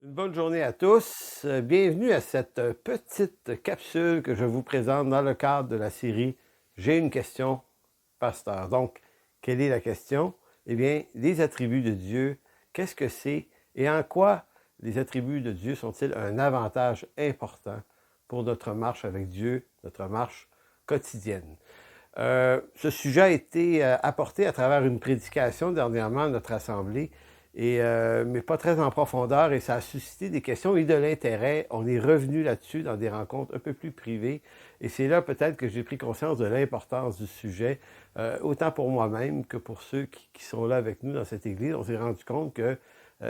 Une bonne journée à tous. Bienvenue à cette petite capsule que je vous présente dans le cadre de la série J'ai une question, pasteur. Donc, quelle est la question? Eh bien, les attributs de Dieu, qu'est-ce que c'est et en quoi les attributs de Dieu sont-ils un avantage important pour notre marche avec Dieu, notre marche quotidienne? Ce sujet a été apporté à travers une prédication dernièrement à notre assemblée, mais pas très en profondeur, et ça a suscité des questions et de l'intérêt. On est revenu là-dessus dans des rencontres un peu plus privées, et c'est là peut-être que j'ai pris conscience de l'importance du sujet, autant pour moi-même que pour ceux qui sont là avec nous dans cette église. On s'est rendu compte que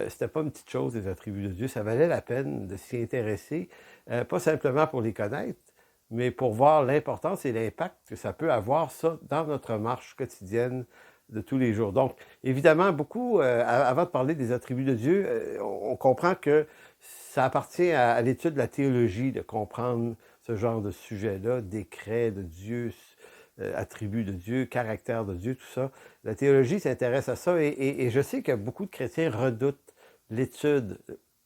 c'était pas une petite chose, les attributs de Dieu. Ça valait la peine de s'y intéresser, pas simplement pour les connaître, mais pour voir l'importance et l'impact que ça peut avoir, ça, dans notre marche quotidienne de tous les jours. Donc, évidemment, beaucoup, avant de parler des attributs de Dieu, on comprend que ça appartient à l'étude de la théologie de comprendre ce genre de sujet-là, décrets de Dieu, attributs de Dieu, caractère de Dieu, tout ça. La théologie s'intéresse à ça, et je sais que beaucoup de chrétiens redoutent l'étude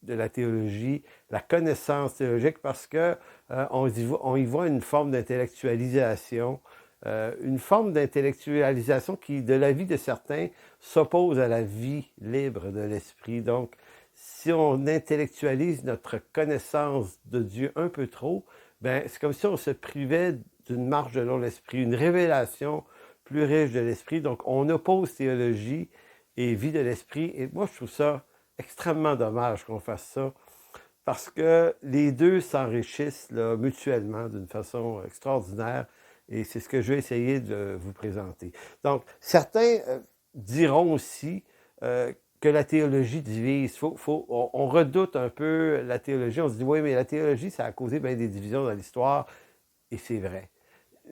de la théologie, la connaissance théologique, parce que on y voit une forme d'intellectualisation, une forme d'intellectualisation qui, de l'avis de certains, s'oppose à la vie libre de l'esprit. Donc, si on intellectualise notre connaissance de Dieu un peu trop, ben, c'est comme si on se privait d'une marche de l'esprit, une révélation plus riche de l'esprit. Donc, on oppose théologie et vie de l'esprit. Et moi, je trouve ça extrêmement dommage qu'on fasse ça, parce que les deux s'enrichissent là, mutuellement d'une façon extraordinaire, et c'est ce que je vais essayer de vous présenter. Donc, certains diront aussi que la théologie divise. On redoute un peu la théologie. On se dit, oui, mais la théologie, ça a causé bien des divisions dans l'histoire, et c'est vrai.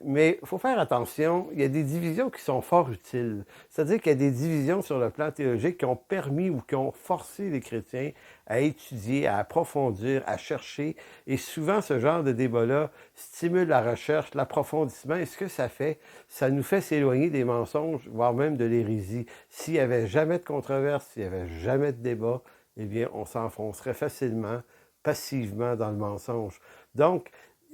Mais il faut faire attention, il y a des divisions qui sont fort utiles. C'est-à-dire qu'il y a des divisions sur le plan théologique qui ont permis ou qui ont forcé les chrétiens à étudier, à approfondir, à chercher. Et souvent, ce genre de débat-là stimule la recherche, l'approfondissement. Et ce que ça fait, ça nous fait s'éloigner des mensonges, voire même de l'hérésie. S'il n'y avait jamais de controverse, s'il n'y avait jamais de débat, eh bien, on s'enfoncerait facilement, passivement dans le mensonge. Donc,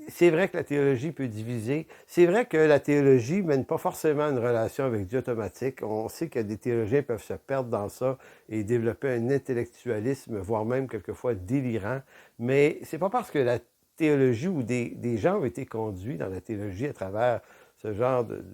c'est vrai que la théologie peut diviser. C'est vrai que la théologie ne mène pas forcément une relation avec Dieu automatique. On sait que des théologiens peuvent se perdre dans ça et développer un intellectualisme, voire même quelquefois délirant. Mais c'est pas parce que la théologie ou des gens ont été conduits dans la théologie à travers ce genre de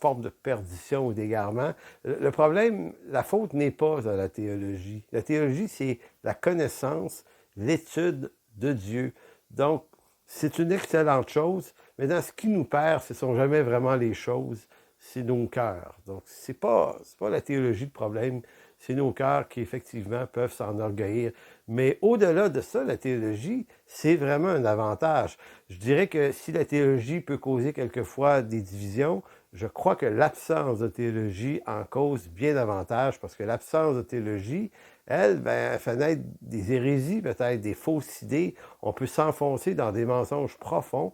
forme de perdition ou d'égarement. Le problème, la faute n'est pas à la théologie. La théologie, c'est la connaissance, l'étude de Dieu. Donc, c'est une excellente chose, mais dans ce qui nous perd, ce ne sont jamais vraiment les choses, c'est nos cœurs. Donc, c'est pas la théologie le problème, c'est nos cœurs qui, effectivement, peuvent s'enorgueillir. Mais au-delà de ça, la théologie, c'est vraiment un avantage. Je dirais que si la théologie peut causer quelquefois des divisions, je crois que l'absence de théologie en cause bien davantage, parce que l'absence de théologie, elle, ben, elle fait naître des hérésies, peut-être des fausses idées. On peut s'enfoncer dans des mensonges profonds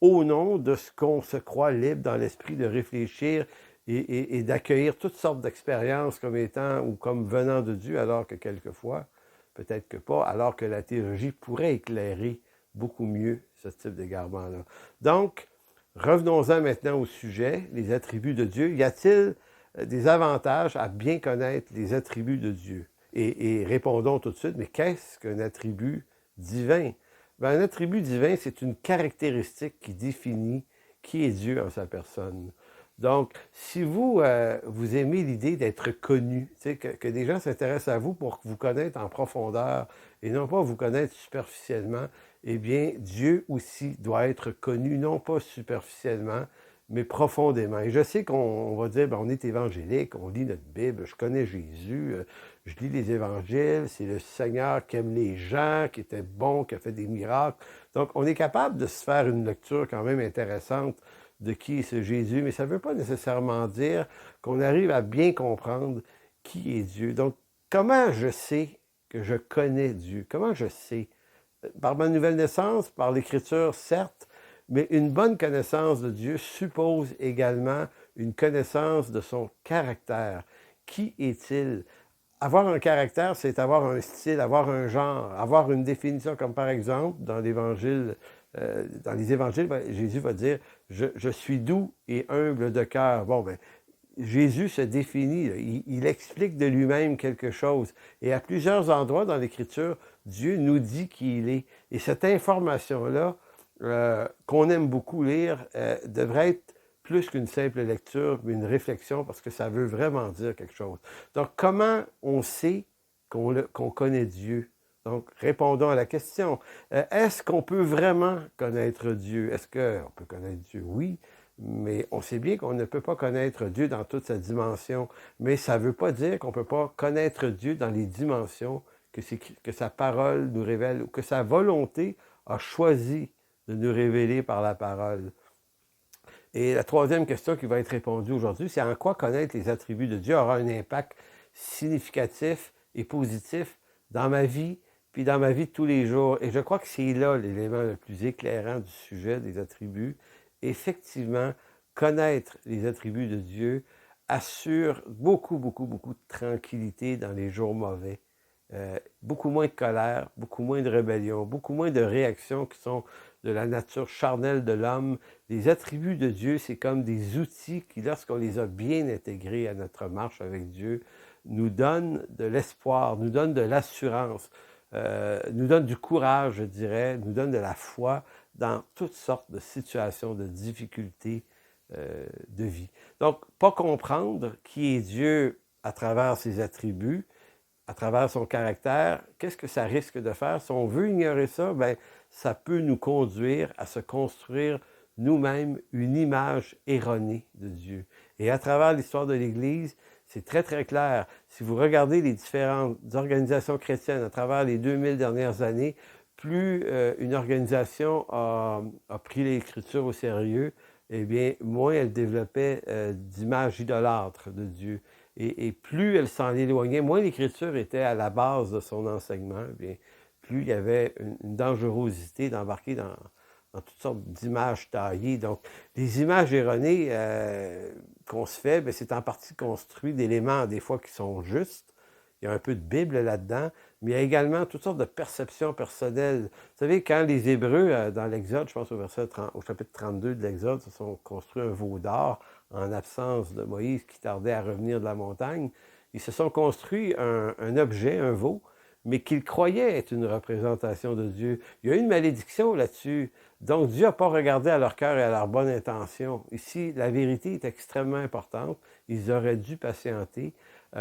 au nom de ce qu'on se croit libre dans l'esprit de réfléchir et d'accueillir toutes sortes d'expériences comme étant ou comme venant de Dieu, alors que quelquefois, peut-être que pas, alors que la théologie pourrait éclairer beaucoup mieux ce type d'égarement-là. Donc, revenons-en maintenant au sujet, les attributs de Dieu. Y a-t-il des avantages à bien connaître les attributs de Dieu? Et répondons tout de suite, mais qu'est-ce qu'un attribut divin? Ben, un attribut divin, c'est une caractéristique qui définit qui est Dieu en sa personne. Donc, si vous aimez l'idée d'être connu, que des gens s'intéressent à vous pour vous connaître en profondeur et non pas vous connaître superficiellement, eh bien, Dieu aussi doit être connu, non pas superficiellement, mais profondément. Et je sais qu'on va dire, ben, on est évangélique, on lit notre Bible, je connais Jésus, je lis les évangiles, c'est le Seigneur qui aime les gens, qui était bon, qui a fait des miracles. Donc, on est capable de se faire une lecture quand même intéressante de qui est ce Jésus, mais ça ne veut pas nécessairement dire qu'on arrive à bien comprendre qui est Dieu. Donc, comment je sais que je connais Dieu? Comment je sais? Par ma nouvelle naissance, par l'Écriture, certes, mais une bonne connaissance de Dieu suppose également une connaissance de son caractère. Qui est-il? avoir un caractère, c'est avoir un style, avoir un genre, avoir une définition, comme par exemple, dans l'Évangile, dans les évangiles, Jésus va dire, je suis doux et humble de cœur. Bon, ben, Jésus se définit, il explique de lui-même quelque chose. Et à plusieurs endroits dans l'Écriture, Dieu nous dit qui il est. Et cette information-là, qu'on aime beaucoup lire, devrait être plus qu'une simple lecture, mais une réflexion, parce que ça veut vraiment dire quelque chose. Donc, comment on sait qu'on connaît Dieu? Donc, répondons à la question. Est-ce qu'on peut vraiment connaître Dieu? Est-ce qu'on peut connaître Dieu? Oui, mais on sait bien qu'on ne peut pas connaître Dieu dans toute sa dimension. Mais ça ne veut pas dire qu'on ne peut pas connaître Dieu dans les dimensions que sa parole nous révèle, ou que sa volonté a choisi de nous révéler par la parole. Et la troisième question qui va être répondue aujourd'hui, c'est en quoi connaître les attributs de Dieu aura un impact significatif et positif dans ma vie, puis dans ma vie de tous les jours. Et je crois que c'est là l'élément le plus éclairant du sujet des attributs. Effectivement, connaître les attributs de Dieu assure beaucoup, beaucoup, beaucoup de tranquillité dans les jours mauvais. Beaucoup moins de colère, beaucoup moins de rébellion, beaucoup moins de réactions qui sont de la nature charnelle de l'homme. Les attributs de Dieu, c'est comme des outils qui, lorsqu'on les a bien intégrés à notre marche avec Dieu, nous donnent de l'espoir, nous donnent de l'assurance, nous donnent du courage, je dirais, nous donnent de la foi dans toutes sortes de situations, de difficultés de vie. Donc, pas comprendre qui est Dieu à travers ses attributs, à travers son caractère, qu'est-ce que ça risque de faire? Si on veut ignorer ça, ben, ça peut nous conduire à se construire nous-mêmes une image erronée de Dieu. Et à travers l'histoire de l'Église, c'est très, très clair. Si vous regardez les différentes organisations chrétiennes à travers les 2000 dernières années, plus une organisation a pris l'Écriture au sérieux, eh bien, moins elle développait d'images idolâtres de Dieu. Et plus elle s'en éloignait, moins l'Écriture était à la base de son enseignement, bien, plus il y avait une dangerosité d'embarquer dans toutes sortes d'images taillées. Donc, les images erronées qu'on se fait, bien, c'est en partie construit d'éléments, des fois, qui sont justes. Il y a un peu de Bible là-dedans, mais il y a également toutes sortes de perceptions personnelles. Vous savez, quand les Hébreux, dans l'Exode, je pense au chapitre 32 de l'Exode, se sont construits un veau d'or en absence de Moïse qui tardait à revenir de la montagne, ils se sont construits un objet, un veau, mais qu'ils croyaient être une représentation de Dieu. Il y a eu une malédiction là-dessus. Donc, Dieu n'a pas regardé à leur cœur et à leur bonne intention. Ici, la vérité est extrêmement importante. Ils auraient dû patienter.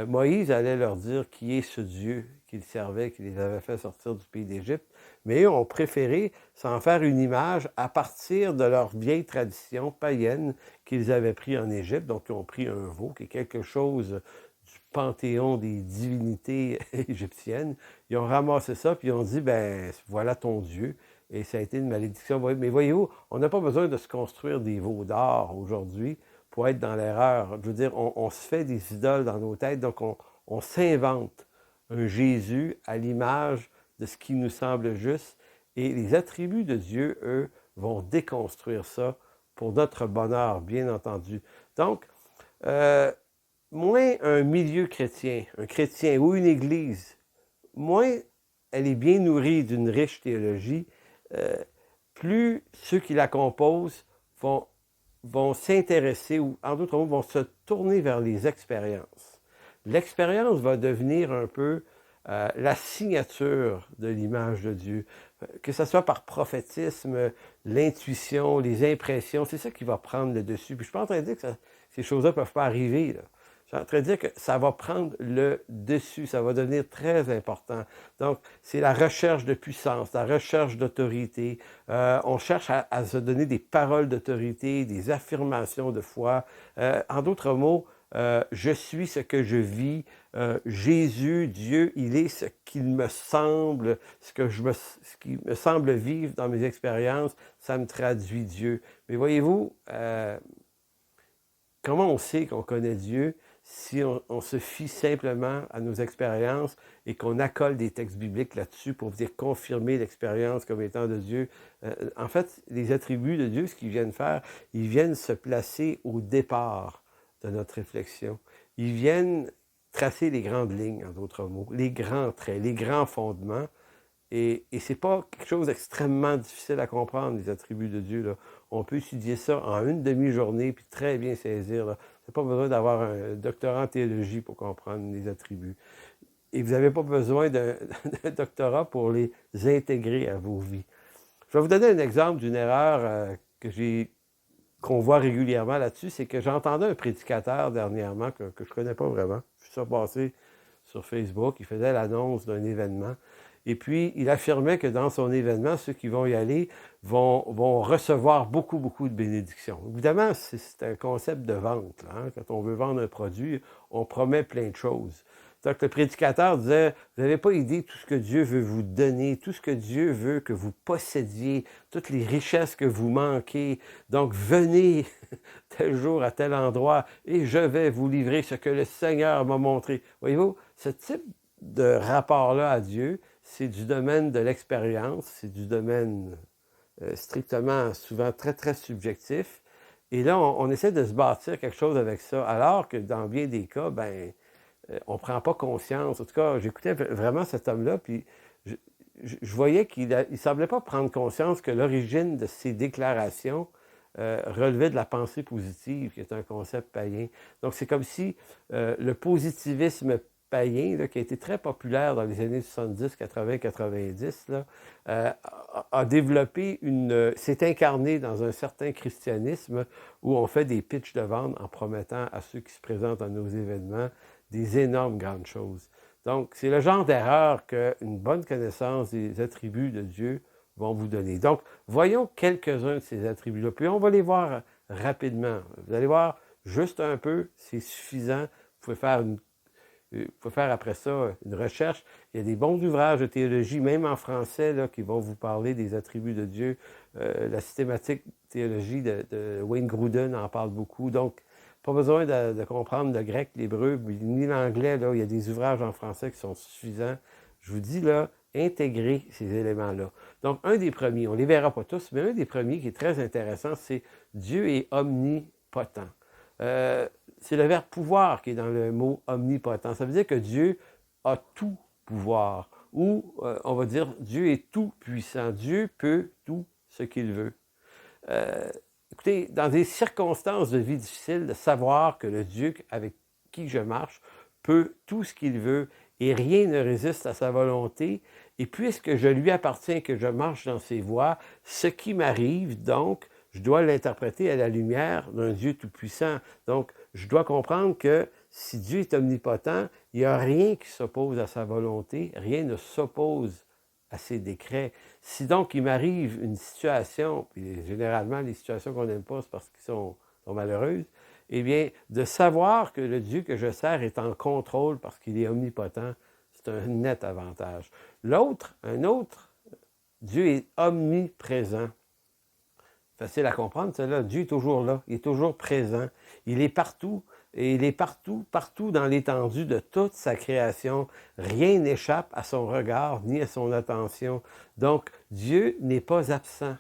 Moïse allait leur dire qui est ce Dieu qu'ils servaient, qui les avait fait sortir du pays d'Égypte, mais eux ont préféré s'en faire une image à partir de leur vieille tradition païenne qu'ils avaient pris en Égypte. Donc, ils ont pris un veau, qui est quelque chose du panthéon des divinités égyptiennes. Ils ont ramassé ça, puis ils ont dit, ben voilà ton Dieu. Et ça a été une malédiction. Mais voyez-vous, on n'a pas besoin de se construire des veaux d'or aujourd'hui pour être dans l'erreur. Je veux dire, on se fait des idoles dans nos têtes, donc on s'invente un Jésus à l'image de ce qui nous semble juste. Et les attributs de Dieu, eux, vont déconstruire ça pour notre bonheur, bien entendu. Donc, moins un milieu chrétien, un chrétien ou une église, moins elle est bien nourrie d'une riche théologie, plus ceux qui la composent vont s'intéresser, ou en d'autres mots, vont se tourner vers les expériences. L'expérience va devenir un peu la signature de l'image de Dieu. Que ce soit par prophétisme, l'intuition, les impressions, c'est ça qui va prendre le dessus. Puis je ne suis pas en train de dire que ces choses-là ne peuvent pas arriver, là. Je suis en train de dire que ça va prendre le dessus, ça va devenir très important. Donc, c'est la recherche de puissance, la recherche d'autorité. On cherche à se donner des paroles d'autorité, des affirmations de foi. En d'autres mots, je suis ce que je vis. Jésus, Dieu, il est ce qu'il me semble, ce qui me semble vivre dans mes expériences, ça me traduit Dieu. Mais voyez-vous, comment on sait qu'on connaît Dieu si on se fie simplement à nos expériences et qu'on accole des textes bibliques là-dessus pour venir confirmer l'expérience comme étant de Dieu? En fait, les attributs de Dieu, ce qu'ils viennent faire, ils viennent se placer au départ de notre réflexion. Ils viennent tracer les grandes lignes, en d'autres mots, les grands traits, les grands fondements. Et c'est pas quelque chose d'extrêmement difficile à comprendre, les attributs de Dieu, là. On peut étudier ça en une demi-journée, puis très bien saisir, là. Vous n'avez pas besoin d'avoir un doctorat en théologie pour comprendre les attributs. Et vous n'avez pas besoin d'un doctorat pour les intégrer à vos vies. Je vais vous donner un exemple d'une erreur qu'on voit régulièrement là-dessus, c'est que j'entendais un prédicateur dernièrement que je ne connais pas vraiment. Je suis passé sur Facebook, il faisait l'annonce d'un événement. Et puis, il affirmait que dans son événement, ceux qui vont y aller vont recevoir beaucoup, beaucoup de bénédictions. Évidemment, c'est un concept de vente, là, hein. Quand on veut vendre un produit, on promet plein de choses. Donc, le prédicateur disait, vous n'avez pas idée de tout ce que Dieu veut vous donner, tout ce que Dieu veut que vous possédiez, toutes les richesses que vous manquez. Donc, venez tel jour à tel endroit et je vais vous livrer ce que le Seigneur m'a montré. Voyez-vous, ce type de rapport-là à Dieu, c'est du domaine de l'expérience, c'est du domaine strictement, souvent très, très subjectif. Et là, on essaie de se bâtir quelque chose avec ça, alors que dans bien des cas, on ne prend pas conscience. En tout cas, j'écoutais vraiment cet homme-là, puis je voyais qu'il ne semblait pas prendre conscience que l'origine de ses déclarations relevait de la pensée positive, qui est un concept païen. Donc, c'est comme si le positivisme païen, là, qui a été très populaire dans les années 70, 80, 90, là, a développé s'est incarné dans un certain christianisme où on fait des pitchs de vente en promettant à ceux qui se présentent à nos événements des énormes grandes choses. Donc, c'est le genre d'erreur qu'une bonne connaissance des attributs de Dieu vont vous donner. Donc, voyons quelques-uns de ces attributs-là, puis on va les voir rapidement. Vous allez voir juste un peu, c'est suffisant. Vous pouvez faire après ça une recherche. Il y a des bons ouvrages de théologie, même en français, là, qui vont vous parler des attributs de Dieu. La systématique théologie de Wayne Grudem en parle beaucoup. Donc, pas besoin de comprendre le grec, l'hébreu, ni l'anglais. Là, il y a des ouvrages en français qui sont suffisants. Je vous dis, là, intégrez ces éléments-là. Donc, un des premiers, on ne les verra pas tous, mais un des premiers qui est très intéressant, c'est Dieu est omnipotent. C'est le verbe pouvoir qui est dans le mot omnipotent. Ça veut dire que Dieu a tout pouvoir. Ou, on va dire, Dieu est tout puissant. Dieu peut tout ce qu'il veut. Écoutez, dans des circonstances de vie difficiles, de savoir que le Dieu avec qui je marche peut tout ce qu'il veut et rien ne résiste à sa volonté. Et puisque je lui appartiens, que je marche dans ses voies, ce qui m'arrive, donc, je dois l'interpréter à la lumière d'un Dieu tout-puissant. Donc, je dois comprendre que si Dieu est omnipotent, il n'y a rien qui s'oppose à sa volonté, rien ne s'oppose à ses décrets. Si donc il m'arrive une situation, puis généralement les situations qu'on n'aime pas, c'est parce qu'elles sont malheureuses, eh bien, de savoir que le Dieu que je sers est en contrôle parce qu'il est omnipotent, c'est un net avantage. Un autre, Dieu est omniprésent. Facile à comprendre, celle-là. Dieu est toujours là, il est toujours présent. Il est partout, et il est partout, partout dans l'étendue de toute sa création. Rien n'échappe à son regard ni à son attention. Donc, Dieu n'est pas absent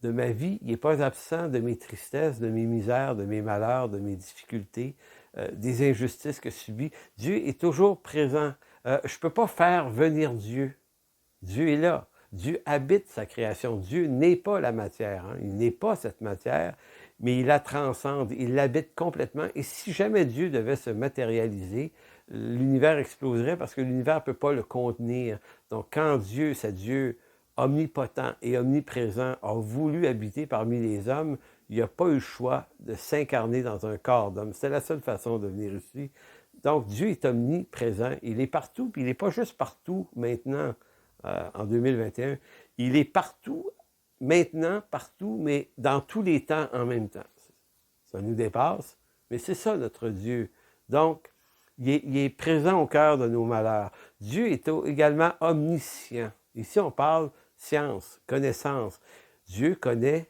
de ma vie, il n'est pas absent de mes tristesses, de mes misères, de mes malheurs, de mes difficultés, des injustices que je subis. Dieu est toujours présent. Je ne peux pas faire venir Dieu. Dieu est là. Dieu habite sa création. Dieu n'est pas la matière. Hein? Il n'est pas cette matière, mais il la transcende. Il l'habite complètement. Et si jamais Dieu devait se matérialiser, l'univers exploserait parce que l'univers ne peut pas le contenir. Donc, quand Dieu, c'est Dieu omnipotent et omniprésent, a voulu habiter parmi les hommes, il n'a pas eu le choix de s'incarner dans un corps d'homme. C'est la seule façon de venir ici. Donc, Dieu est omniprésent. Il est partout, puis il n'est pas juste partout maintenant. En 2021, il est partout, maintenant, partout, mais dans tous les temps en même temps. Ça nous dépasse, mais c'est ça notre Dieu. Donc, il est présent au cœur de nos malheurs. Dieu est également omniscient. Ici, on parle science, connaissance. Dieu connaît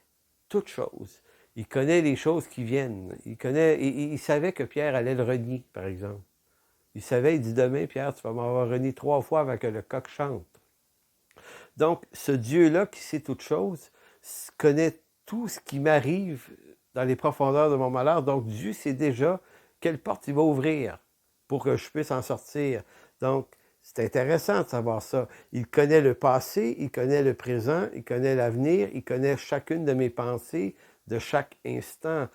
toutes choses. Il connaît les choses qui viennent. Il savait que Pierre allait le renier, par exemple. Il savait, il dit demain, Pierre, tu vas m'avoir renié 3 fois avant que le coq chante. Donc, ce Dieu-là qui sait toutes choses, connaît tout ce qui m'arrive dans les profondeurs de mon malheur. Donc, Dieu sait déjà quelle porte il va ouvrir pour que je puisse en sortir. Donc, c'est intéressant de savoir ça. Il connaît le passé, il connaît le présent, il connaît l'avenir, il connaît chacune de mes pensées de chaque instant.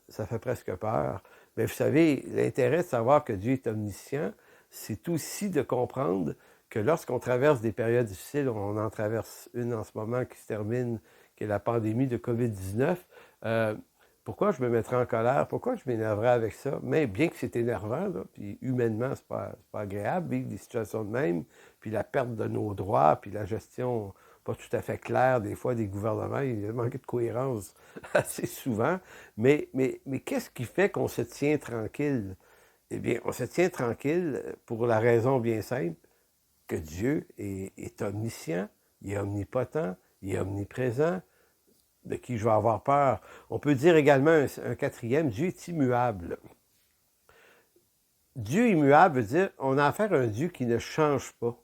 Ça fait presque peur. Mais vous savez, l'intérêt de savoir que Dieu est omniscient, c'est aussi de comprendre que lorsqu'on traverse des périodes difficiles, on en traverse une en ce moment qui se termine, qui est la pandémie de COVID-19, pourquoi je me mettrais en colère? Pourquoi je m'énerverais avec ça? Mais bien que c'est énervant, là, puis humainement, c'est pas agréable, vivre des situations de même, puis la perte de nos droits, puis la gestion pas tout à fait claire, des fois, des gouvernements, il y a manqué de cohérence assez souvent. Mais qu'est-ce qui fait qu'on se tient tranquille? Eh bien, on se tient tranquille pour la raison bien simple que Dieu est omniscient, il est omnipotent, il est omniprésent, de qui je vais avoir peur. On peut dire également un quatrième, Dieu est immuable. Dieu immuable veut dire on a affaire à un Dieu qui ne change pas.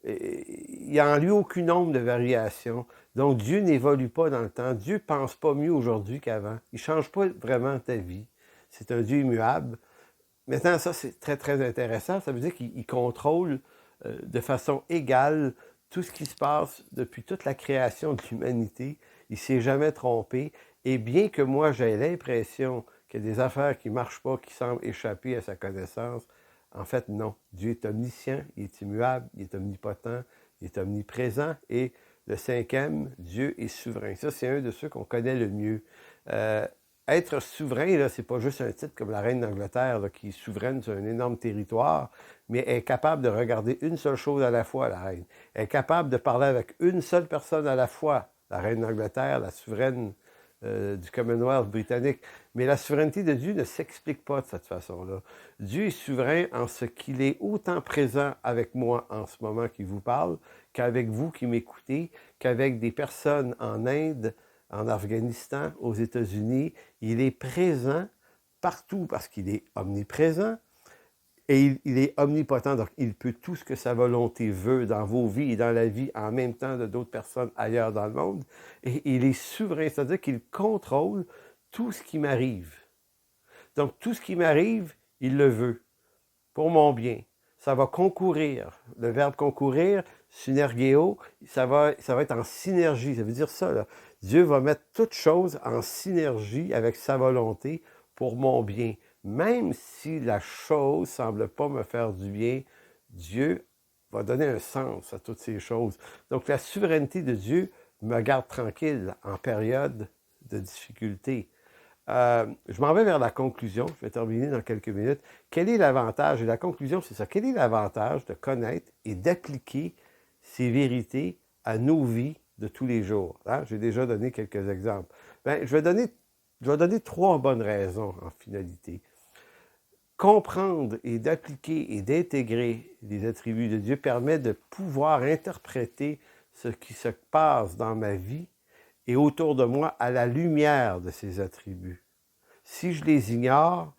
Il n'y a en lui aucune ombre de variation. Donc Dieu n'évolue pas dans le temps. Dieu ne pense pas mieux aujourd'hui qu'avant. Il ne change pas vraiment ta vie. C'est un Dieu immuable. Maintenant, ça, c'est très, très intéressant. Ça veut dire qu'il contrôle de façon égale tout ce qui se passe depuis toute la création de l'humanité. Il ne s'est jamais trompé. Et bien que moi, j'ai l'impression qu'il y a des affaires qui ne marchent pas, qui semblent échapper à sa connaissance, en fait, non. Dieu est omniscient, il est immuable, il est omnipotent, il est omniprésent. Et le cinquième, Dieu est souverain. Ça, c'est un de ceux qu'on connaît le mieux. Être souverain, là, c'est pas juste un titre comme la reine d'Angleterre là, qui est souveraine sur un énorme territoire, mais elle est capable de regarder une seule chose à la fois, la reine. Elle est capable de parler avec une seule personne à la fois, la reine d'Angleterre, la souveraine du Commonwealth britannique. Mais la souveraineté de Dieu ne s'explique pas de cette façon-là. Dieu est souverain en ce qu'il est autant présent avec moi en ce moment qui vous parle, qu'avec vous qui m'écoutez, qu'avec des personnes en Inde, en Afghanistan, aux États-Unis. Il est présent partout parce qu'il est omniprésent et il est omnipotent. Donc, il peut tout ce que sa volonté veut dans vos vies et dans la vie en même temps de d'autres personnes ailleurs dans le monde. Et il est souverain, c'est-à-dire qu'il contrôle tout ce qui m'arrive. Donc, tout ce qui m'arrive, il le veut pour mon bien. Ça va concourir. Le verbe concourir, synergéo, ça va être en synergie. Ça veut dire ça, là. Dieu va mettre toute chose en synergie avec sa volonté pour mon bien. Même si la chose ne semble pas me faire du bien, Dieu va donner un sens à toutes ces choses. Donc la souveraineté de Dieu me garde tranquille en période de difficulté. Je m'en vais vers la conclusion. Je vais terminer dans quelques minutes. Quel est l'avantage? Et la conclusion, c'est ça. Quel est l'avantage de connaître et d'appliquer ces vérités à nos vies de tous les jours? Hein? J'ai déjà donné quelques exemples. Bien, je vais donner 3 bonnes raisons en finalité. Comprendre et d'appliquer et d'intégrer les attributs de Dieu permet de pouvoir interpréter ce qui se passe dans ma vie et autour de moi à la lumière de ces attributs. Si je les ignore,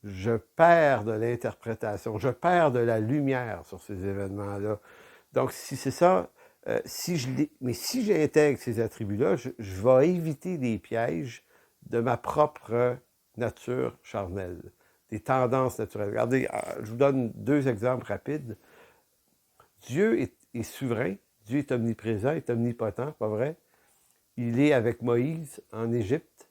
je perds de l'interprétation, je perds de la lumière sur ces événements-là. Donc, si c'est ça, mais si j'intègre ces attributs-là, je vais éviter des pièges de ma propre nature charnelle, des tendances naturelles. Regardez, je vous donne 2 exemples rapides. Dieu est souverain, Dieu est omniprésent, est omnipotent, pas vrai? Il est avec Moïse en Égypte.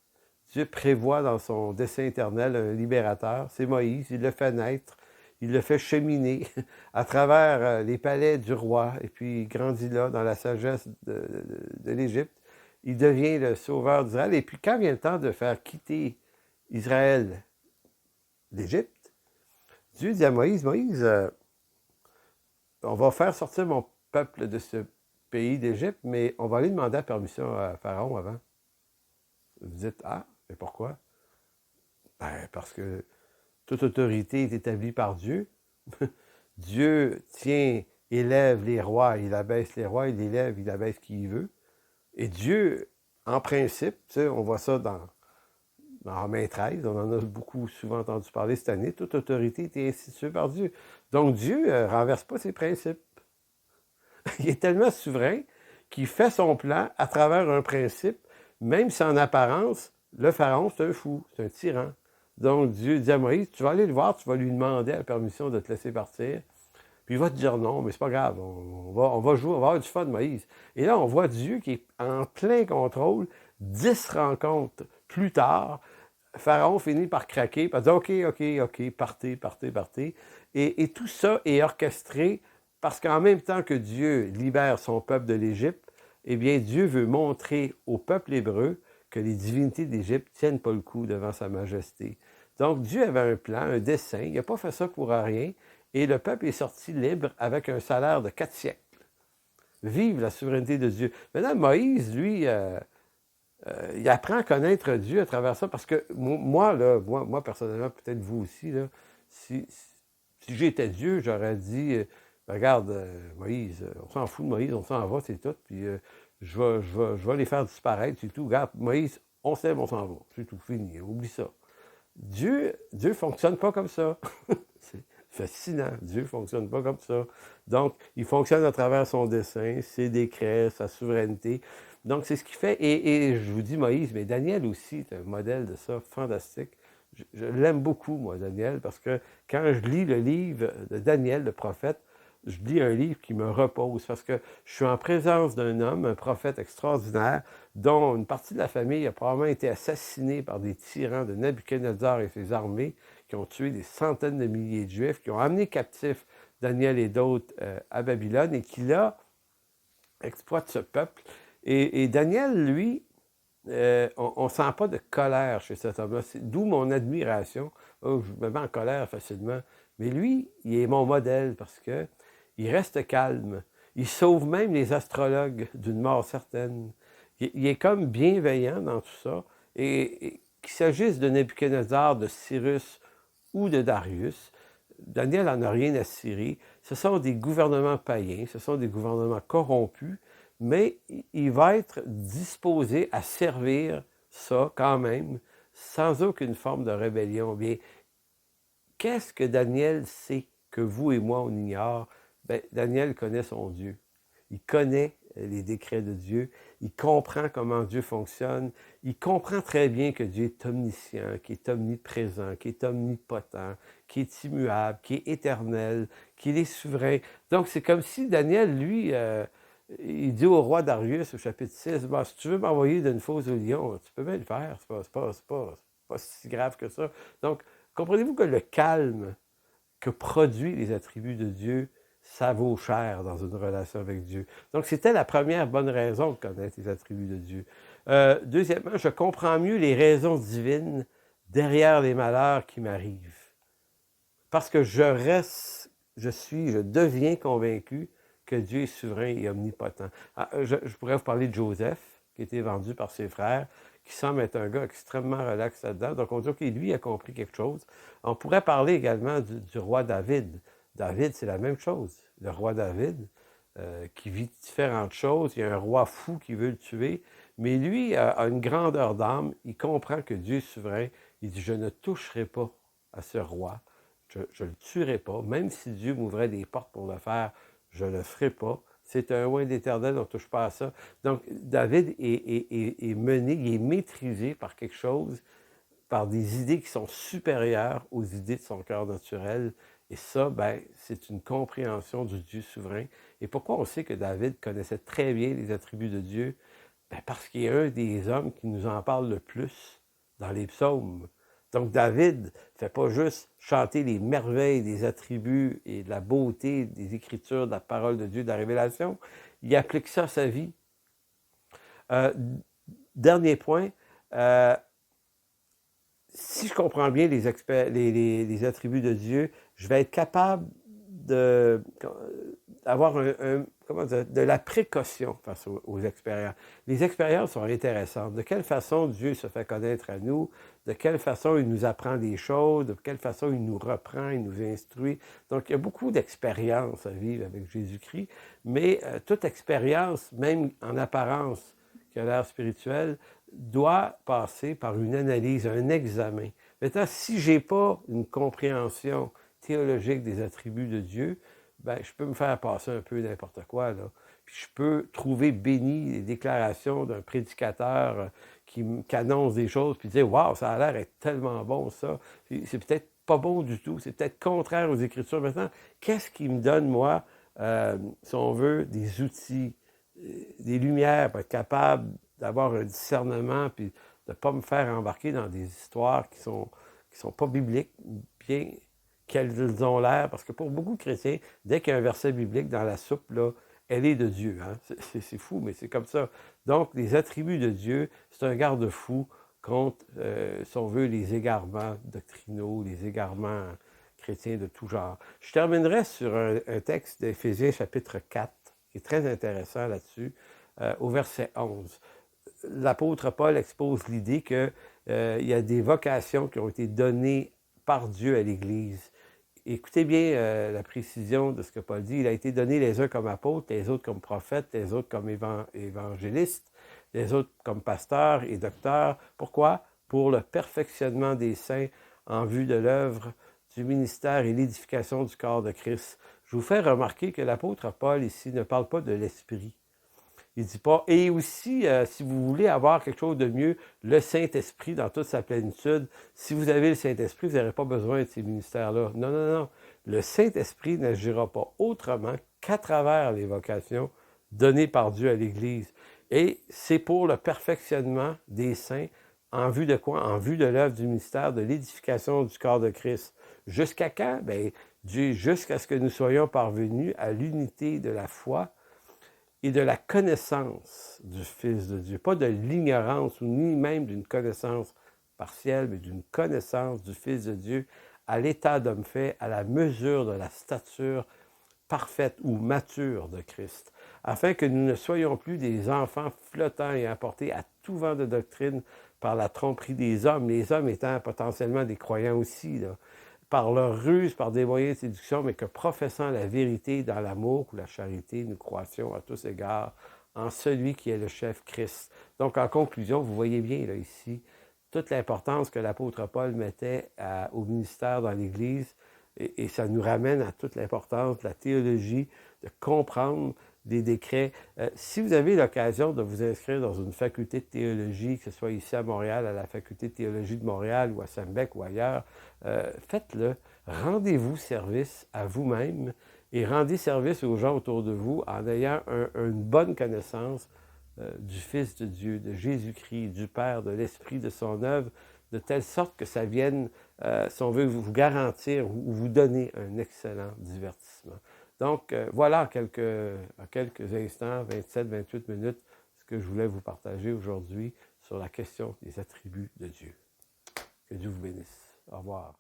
Dieu prévoit dans son dessein éternel un libérateur. C'est Moïse, il le fait naître, il le fait cheminer à travers les palais du roi, et puis il grandit là, dans la sagesse de l'Égypte. Il devient le sauveur d'Israël. Et puis quand vient le temps de faire quitter Israël d'Égypte, Dieu dit à Moïse, on va faire sortir mon peuple de ce pays d'Égypte, mais on va aller demander la permission à Pharaon avant. Vous dites, mais pourquoi? Ben, parce que toute autorité est établie par Dieu. Dieu élève les rois, il abaisse les rois, il élève, il abaisse qui il veut. Et Dieu, en principe, on voit ça dans Romains 13, on en a souvent entendu parler cette année, toute autorité est instituée par Dieu. Donc Dieu ne renverse pas ses principes. Il est tellement souverain qu'il fait son plan à travers un principe, même si en apparence, le pharaon, c'est un fou, c'est un tyran. Donc Dieu dit à Moïse, tu vas aller le voir, tu vas lui demander la permission de te laisser partir. Puis il va te dire non, mais c'est pas grave, on va jouer, on va avoir du fun, Moïse. Et là, on voit Dieu qui est en plein contrôle. 10 rencontres plus tard, Pharaon finit par craquer, par dire OK, partez. Et tout ça est orchestré parce qu'en même temps que Dieu libère son peuple de l'Égypte, eh bien, Dieu veut montrer au peuple hébreu que les divinités d'Égypte ne tiennent pas le coup devant sa majesté. Donc, Dieu avait un plan, un dessein. Il n'a pas fait ça pour rien. Et le peuple est sorti libre avec un salaire de 4 siècles. Vive la souveraineté de Dieu. Maintenant, Moïse, lui, il apprend à connaître Dieu à travers ça, parce que moi personnellement, peut-être vous aussi, là, si j'étais Dieu, j'aurais dit, regarde, Moïse, on s'en fout de Moïse, on s'en va, c'est tout, puis je vais les faire disparaître, c'est tout. Regarde, Moïse, on s'aime, on s'en va, c'est tout, fini, oublie ça. Dieu ne fonctionne pas comme ça. C'est fascinant. Dieu ne fonctionne pas comme ça. Donc, il fonctionne à travers son dessein, ses décrets, sa souveraineté. Donc, c'est ce qu'il fait. Et je vous dis Moïse, mais Daniel aussi est un modèle de ça, fantastique. Je l'aime beaucoup, moi, Daniel, parce que quand je lis le livre de Daniel, le prophète, je lis un livre qui me repose, parce que je suis en présence d'un homme, un prophète extraordinaire, dont une partie de la famille a probablement été assassinée par des tyrans de Nabuchodonosor et ses armées, qui ont tué des centaines de milliers de Juifs, qui ont amené captifs Daniel et d'autres à Babylone, et qui, là, exploite ce peuple. Et Daniel, lui, on ne sent pas de colère chez cet homme-là. D'où mon admiration. Oh, je me mets en colère facilement. Mais lui, il est mon modèle parce que il reste calme. Il sauve même les astrologues d'une mort certaine. Il est comme bienveillant dans tout ça. Et qu'il s'agisse de Nebuchadnezzar, de Cyrus ou de Darius, Daniel n'en a rien à cirer. Ce sont des gouvernements païens, ce sont des gouvernements corrompus, mais il va être disposé à servir ça quand même, sans aucune forme de rébellion. Bien, qu'est-ce que Daniel sait que vous et moi, on ignore? Bien, Daniel connaît son Dieu. Il connaît les décrets de Dieu. Il comprend comment Dieu fonctionne. Il comprend très bien que Dieu est omniscient, qu'il est omniprésent, qu'il est omnipotent, qu'il est immuable, qu'il est éternel, qu'il est souverain. Donc, c'est comme si Daniel, lui, il dit au roi Darius au chapitre 6, bah, si tu veux m'envoyer d'une fosse au lion, tu peux bien le faire. C'est pas si grave que ça. Donc, comprenez-vous que le calme que produit les attributs de Dieu, ça vaut cher dans une relation avec Dieu. Donc, c'était la première bonne raison de connaître les attributs de Dieu. Deuxièmement, je comprends mieux les raisons divines derrière les malheurs qui m'arrivent. Parce que je deviens convaincu que Dieu est souverain et omnipotent. Je pourrais vous parler de Joseph, qui a été vendu par ses frères, qui semble être un gars extrêmement relax là-dedans. Donc, on dit, OK, lui a compris quelque chose. On pourrait parler également du roi David. David, c'est la même chose. Le roi David, qui vit différentes choses. Il y a un roi fou qui veut le tuer. Mais lui a une grandeur d'âme. Il comprend que Dieu est souverain. Il dit, je ne toucherai pas à ce roi. Je ne le tuerai pas. Même si Dieu m'ouvrait des portes pour le faire, je ne le ferai pas. C'est un oint d'éternel, on ne touche pas à ça. Donc, David est mené, il est maîtrisé par quelque chose, par des idées qui sont supérieures aux idées de son cœur naturel. Et ça, ben, c'est une compréhension du Dieu souverain. Et pourquoi on sait que David connaissait très bien les attributs de Dieu? Ben, parce qu'il est un des hommes qui nous en parle le plus dans les psaumes. Donc, David ne fait pas juste chanter les merveilles des attributs et de la beauté des Écritures, de la parole de Dieu, de la révélation. Il applique ça à sa vie. Dernier point, si je comprends bien les attributs de Dieu, je vais être capable d'avoir de la précaution face aux expériences. Les expériences sont intéressantes. De quelle façon Dieu se fait connaître à nous? De quelle façon il nous apprend des choses? De quelle façon il nous reprend, il nous instruit? Donc, il y a beaucoup d'expériences à vivre avec Jésus-Christ, mais toute expérience, même en apparence, qui a l'air spirituelle, doit passer par une analyse, un examen. Maintenant, si je n'ai pas une compréhension théologique des attributs de Dieu, ben, je peux me faire passer un peu n'importe quoi, là. Puis je peux trouver béni les déclarations d'un prédicateur qui annonce des choses, puis dire « Wow, ça a l'air d'être tellement bon, ça. » C'est peut-être pas bon du tout, c'est peut-être contraire aux Écritures. Maintenant, qu'est-ce qui me donne, moi, si on veut, des outils, des lumières pour être capable d'avoir un discernement, puis de ne pas me faire embarquer dans des histoires qui sont pas bibliques, bien qu'elles ont l'air, parce que pour beaucoup de chrétiens, dès qu'il y a un verset biblique dans la soupe, là, elle est de Dieu. Hein? C'est fou, mais c'est comme ça. Donc, les attributs de Dieu, c'est un garde-fou contre, si on veut, les égarements doctrinaux, les égarements chrétiens de tout genre. Je terminerai sur un texte d'Éphésiens chapitre 4, qui est très intéressant là-dessus, au verset 11. L'apôtre Paul expose l'idée qu'il y a des vocations qui ont été données par Dieu à l'Église. Écoutez bien la précision de ce que Paul dit. Il a été donné les uns comme apôtres, les autres comme prophètes, les autres comme évangélistes, les autres comme pasteurs et docteurs. Pourquoi? Pour le perfectionnement des saints en vue de l'œuvre du ministère et l'édification du corps de Christ. Je vous fais remarquer que l'apôtre Paul ici ne parle pas de l'Esprit. Il ne dit pas, et aussi, si vous voulez avoir quelque chose de mieux, le Saint-Esprit dans toute sa plénitude, si vous avez le Saint-Esprit, vous n'aurez pas besoin de ces ministères-là. Non, non, non. Le Saint-Esprit n'agira pas autrement qu'à travers les vocations données par Dieu à l'Église. Et c'est pour le perfectionnement des saints en vue de quoi? En vue de l'œuvre du ministère, de l'édification du corps de Christ. Jusqu'à quand? Bien, Dieu, jusqu'à ce que nous soyons parvenus à l'unité de la foi et de la connaissance du Fils de Dieu. Pas de l'ignorance, ou ni même d'une connaissance partielle, mais d'une connaissance du Fils de Dieu à l'état d'homme fait, à la mesure de la stature parfaite ou mature de Christ, afin que nous ne soyons plus des enfants flottants et emportés à tout vent de doctrine par la tromperie des hommes, les hommes étant potentiellement des croyants aussi, là, par leur ruse, par des moyens de séduction, mais que professant la vérité dans l'amour ou la charité, nous croissions à tous égards en celui qui est le chef Christ. Donc, en conclusion, vous voyez bien là, ici toute l'importance que l'apôtre Paul mettait au ministère dans l'Église, et ça nous ramène à toute l'importance de la théologie, de comprendre des décrets. Si vous avez l'occasion de vous inscrire dans une faculté de théologie, que ce soit ici à Montréal, à la faculté de théologie de Montréal ou à Saint-Bec ou ailleurs, faites-le. Rendez-vous service à vous-même et rendez service aux gens autour de vous en ayant une bonne connaissance du Fils de Dieu, de Jésus-Christ, du Père, de l'Esprit, de son œuvre, de telle sorte que ça vienne, si on veut, vous garantir ou vous donner un excellent divertissement. Donc, voilà en quelques instants, 27-28 minutes, ce que je voulais vous partager aujourd'hui sur la question des attributs de Dieu. Que Dieu vous bénisse. Au revoir.